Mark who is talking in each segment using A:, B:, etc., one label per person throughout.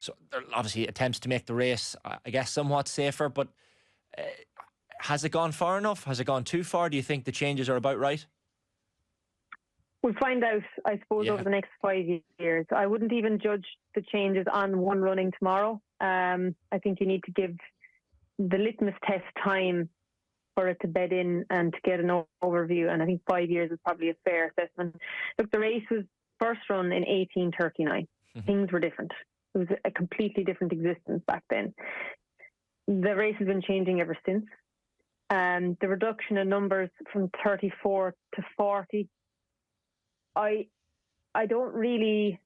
A: So there are obviously attempts to make the race, I guess, somewhat safer, but has it gone far enough? Has it gone too far? Do you think the changes are about right?
B: We'll find out, I suppose, over the next 5 years. I wouldn't even judge the changes on one running tomorrow. I think you need to give the litmus test time for it to bed in and to get an overview. And I think 5 years is probably a fair assessment. Look, the race was first run in 1839. Things were different. It was a completely different existence back then. The race has been changing ever since. The reduction in numbers from 34 to 40, I don't really...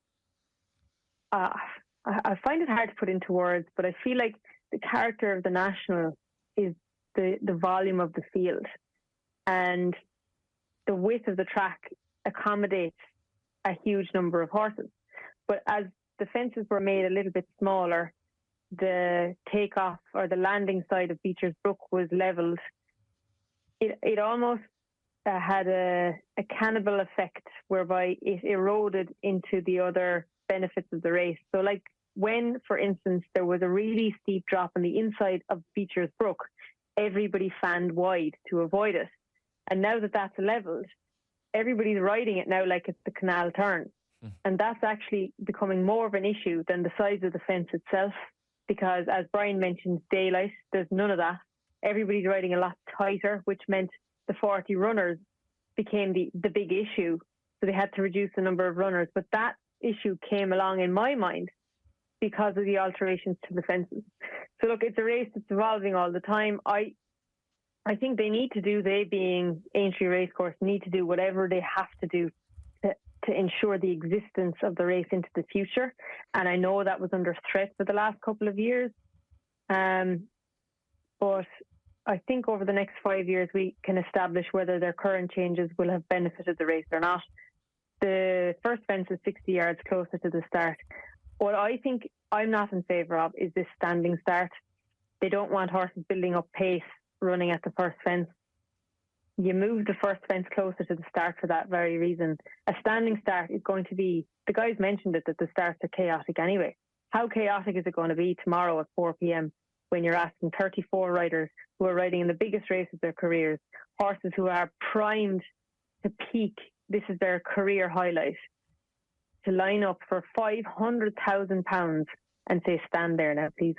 B: I find it hard to put into words, but I feel like the character of the National is the volume of the field, and the width of the track accommodates a huge number of horses. But as the fences were made a little bit smaller, the takeoff or the landing side of Beecher's Brook was levelled. It almost had a cannibal effect whereby it eroded into the other benefits of the race. So like when, for instance, there was a really steep drop on the inside of Beecher's Brook, everybody fanned wide to avoid it. And now that that's levelled, everybody's riding it now like it's the canal turn. And that's actually becoming more of an issue than the size of the fence itself, because as Brian mentioned, daylight, there's none of that. Everybody's riding a lot tighter, which meant the 40 runners became the big issue. So they had to reduce the number of runners. But that issue came along in my mind because of the alterations to the fences. So look, it's a race that's evolving all the time. I think they need to do, they being Aintree Racecourse, need to do whatever they have to do to ensure the existence of the race into the future. And I know that was under threat for the last couple of years. But I think over the next 5 years, we can establish whether their current changes will have benefited the race or not. The first fence is 60 yards closer to the start. What I think I'm not in favour of is this standing start. They don't want horses building up pace running at the first fence. You move the first fence closer to the start for that very reason. A standing start is going to be, the guys mentioned it, that the starts are chaotic anyway. How chaotic is it going to be tomorrow at 4 p.m. when you're asking 34 riders who are riding in the biggest race of their careers, horses who are primed to peak, this is their career highlight, to line up for £500,000 and say, stand there now, please.